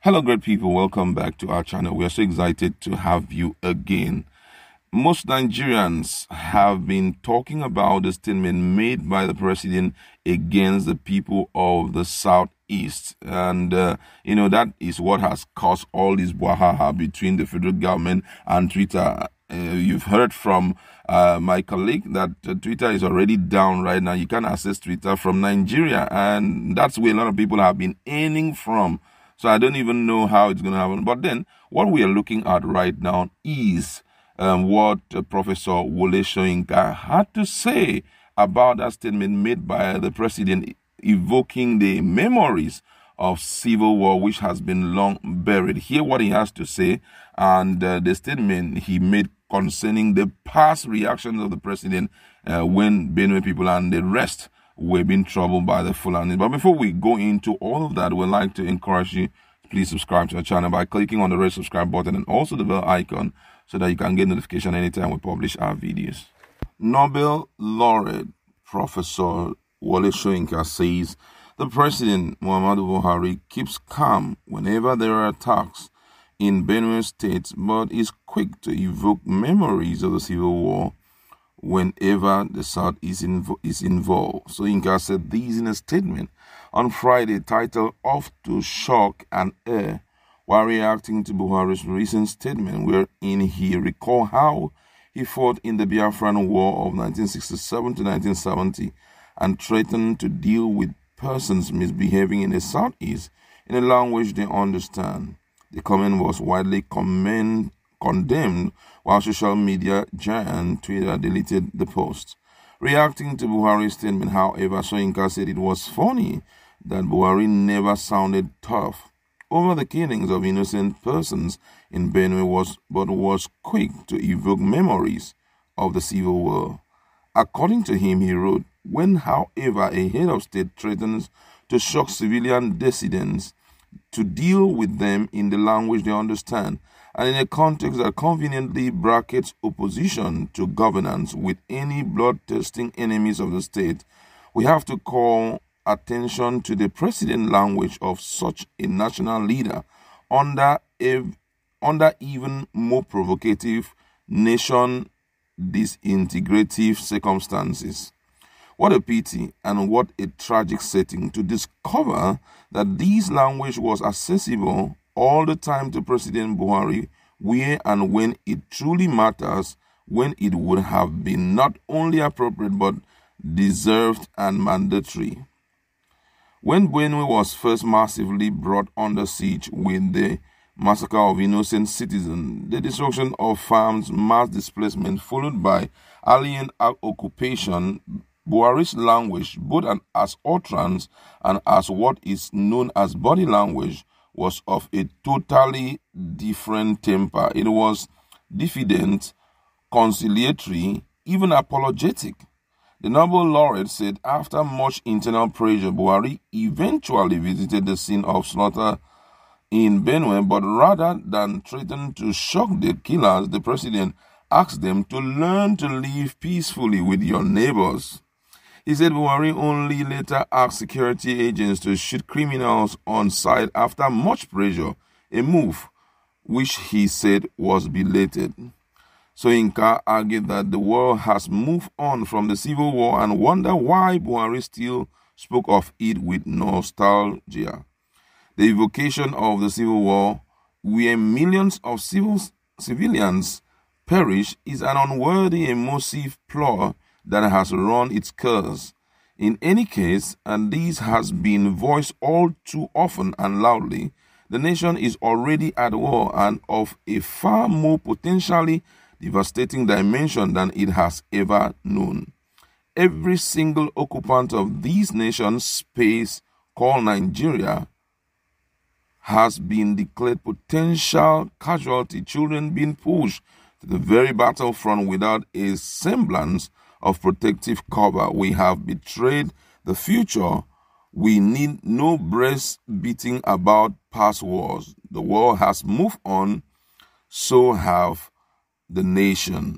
Hello, great people. Welcome back to our channel. We are so excited to have you again. Most Nigerians have been talking about the statement made by the president against the people of the Southeast. And, that is what has caused all this brouhaha between the federal government and Twitter. You've heard from my colleague that Twitter is already down right now. You can't access Twitter from Nigeria. And that's where a lot of people have been earning from. So I don't even know how it's going to happen. But then what we are looking at right now is what Professor Soyinka had to say about that statement made by the president, evoking the memories of civil war, which has been long buried. Hear what he has to say and the statement he made concerning the past reactions of the president when Benue people and the rest were being troubled by the Fulani. But before we go into all of that, we'd like to encourage you, please subscribe to our channel by clicking on the red subscribe button and also the bell icon so that you can get notification anytime we publish our videos. Nobel laureate Professor Soyinka says the president, Muhammadu Buhari, keeps calm whenever there are attacks in Benue State, but is quick to evoke memories of the civil war whenever the South is involved. Soyinka said this in a statement on Friday titled "Off to Shock and Awe," while reacting to Buhari's recent statement wherein he recalled how he fought in the Biafran War of 1967 to 1970 and threatened to deal with persons misbehaving in the Southeast in a language they understand. The comment was widely condemned, while social media giant Twitter deleted the post. Reacting to Buhari's statement, however, Soyinka said it was funny that Buhari never sounded tough over the killings of innocent persons in Benue, but was quick to evoke memories of the civil war. According to him, he wrote, "When, however, a head of state threatens to shock civilian dissidents, to deal with them in the language they understand, and in a context that conveniently brackets opposition to governance with any bloodthirsty enemies of the state, we have to call attention to the precedent language of such a national leader under even more provocative nation disintegrative circumstances. What a pity and what a tragic setting to discover that this language was accessible all the time to President Buhari, where and when it truly matters, when it would have been not only appropriate but deserved and mandatory. When Benue was first massively brought under siege with the massacre of innocent citizens, the destruction of farms, mass displacement followed by alien occupation, Buhari's language, both as utterance and as what is known as body language, was of a totally different temper. It was diffident, conciliatory, even apologetic. The Nobel laureate said after much internal pressure, Buhari eventually visited the scene of slaughter in Benue, but rather than threaten to shock the killers, the president asked them to learn to live peacefully with your neighbors. He said Buhari only later asked security agents to shoot criminals on sight after much pressure, a move which he said was belated. Soyinka argued that the world has moved on from the civil war and wondered why Buhari still spoke of it with nostalgia. The evocation of the civil war, where millions of civilians perish, is an unworthy emotive ploy that has run its course. In any case, and this has been voiced all too often and loudly, the nation is already at war and of a far more potentially devastating dimension than it has ever known. Every single occupant of this nation's space called Nigeria has been declared potential casualty, children being pushed to the very battlefront without a semblance of protective cover. We have betrayed the future. We need no breast beating about past wars. The world has moved on, so have the nation.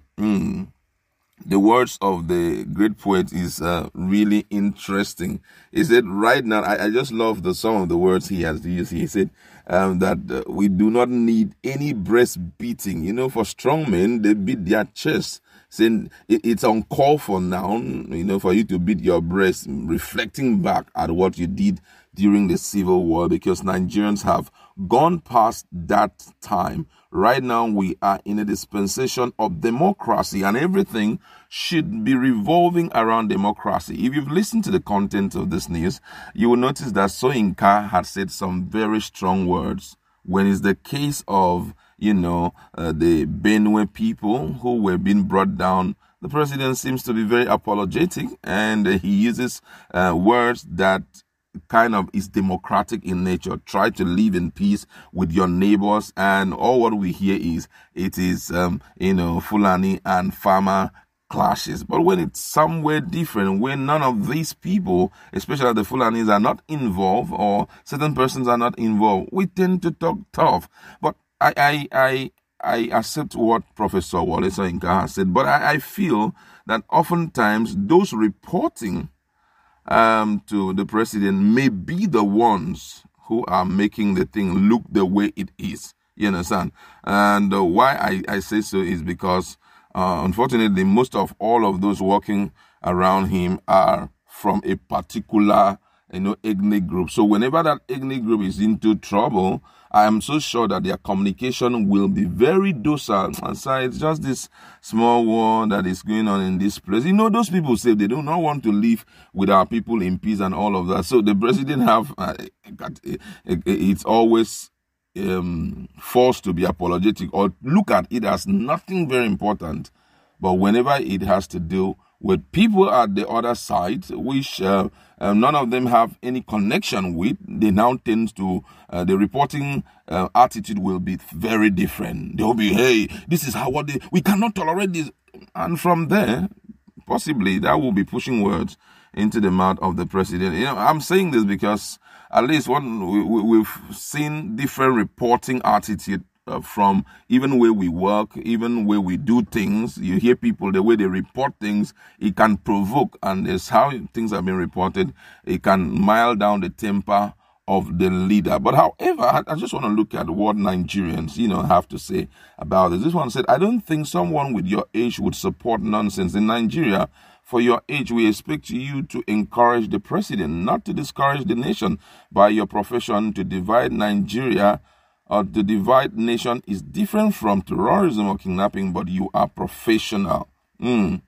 The words of the great poet is really interesting. He said right now, I just love some of the words he has used. He said, that we do not need any breast beating. You know, for strong men, they beat their chest, saying it's uncalled for now, you know, for you to beat your breast, reflecting back at what you did during the Civil War, because Nigerians have gone past that time. Right now, we are in a dispensation of democracy, and everything should be revolving around democracy. If you've listened to the content of this news, you will notice that Soyinka had said some very strong words when it's the case of, you know, the Benue people who were being brought down. The president seems to be very apologetic, and he uses words that kind of is democratic in nature. Try to live in peace with your neighbors, and all what we hear is it is you know, Fulani and farmer clashes. But when it's somewhere different, when none of these people, especially the Fulanis, are not involved, or certain persons are not involved, we tend to talk tough. But I accept what Professor Soyinka has said, but I feel that oftentimes those reporting to the president may be the ones who are making the thing look the way it is. You understand? And why I say so is because, unfortunately, most of all of those working around him are from a particular, you know, ethnic group. So whenever that ethnic group is into trouble, I am so sure that their communication will be very docile. And so it's just this small war that is going on in this place. You know, those people say they do not want to live with our people in peace and all of that. So the president have, it's always forced to be apologetic or look at it as nothing very important. But whenever it has to do with people at the other side, which none of them have any connection with, they now tend to, the reporting attitude will be very different. They'll be, hey, this is how we cannot tolerate this. And from there, possibly that will be pushing words into the mouth of the president. You know, I'm saying this because at least we've seen different reporting attitude from even where we work, even where we do things. You hear people, the way they report things, it can provoke, and it's how things have been reported. It can mild down the temper of the leader. But however, I just want to look at what Nigerians, you know, have to say about this. This one said, I don't think someone with your age would support nonsense. In Nigeria, for your age, we expect you to encourage the president, not to discourage the nation. By your profession, to divide Nigeria or to divide nation is different from terrorism or kidnapping, but you are professional. You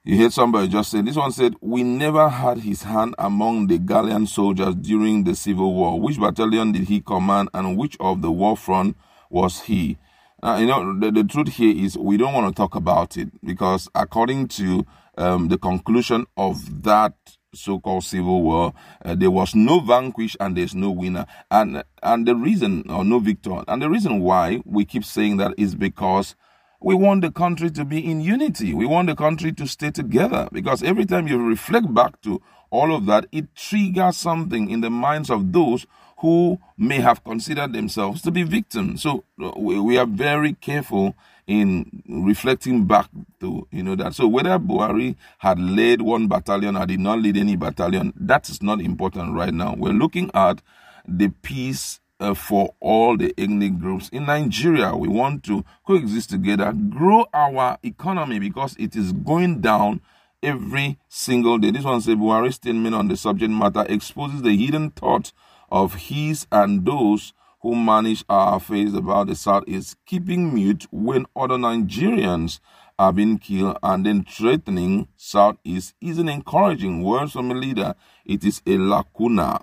heard somebody just say, this one said, we never had his hand among the Ghanaian soldiers during the Civil War. Which battalion did he command, and which of the war front was he? You know, the truth here is we don't want to talk about it, because according to the conclusion of that so-called civil war, there was no vanquish and there's no winner, and the reason, or no victor, and the reason why we keep saying that is because we want the country to be in unity. We want the country to stay together, because every time you reflect back to all of that, it triggers something in the minds of those who may have considered themselves to be victims. So we are very careful in reflecting back to, you know, that. So whether Buhari had led one battalion or did not lead any battalion, that is not important right now. We're looking at the peace for all the ethnic groups in Nigeria. We want to coexist together, grow our economy, because it is going down every single day. This one says, Buhari's statement on the subject matter exposes the hidden thoughts of his and those who manage our affairs about the South is keeping mute when other Nigerians are being killed, and then threatening Southeast isn't encouraging. Words from a leader, it is a lacuna.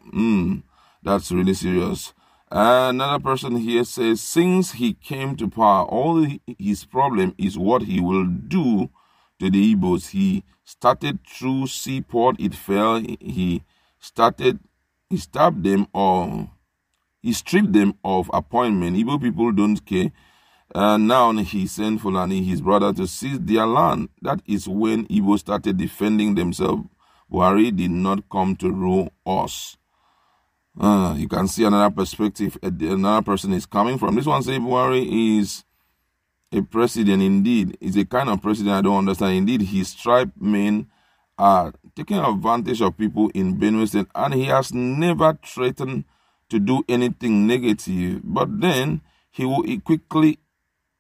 That's really serious. Another person here says, since he came to power, all his problem is what he will do to the Igbos. He started through seaport, it fell. He stabbed them, or he stripped them of appointment. Igbo people don't care. Now he sent Fulani, his brother, to seize their land. That is when Igbo started defending themselves. Buhari did not come to rule us. You can see another perspective another person is coming from. This one says Buhari is a president indeed. He's a kind of president I don't understand. Indeed, his tribe men are taking advantage of people in Benue State, and he has never threatened to to do anything negative, but then he will quickly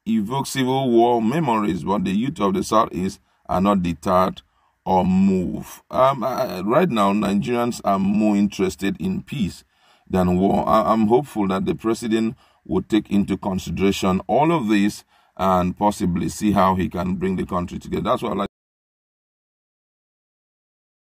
evoke civil war memories. But the youth of the Southeast are not deterred or moved. Right now, Nigerians are more interested in peace than war. I'm hopeful that the president will take into consideration all of this and possibly see how he can bring the country together. That's what I like.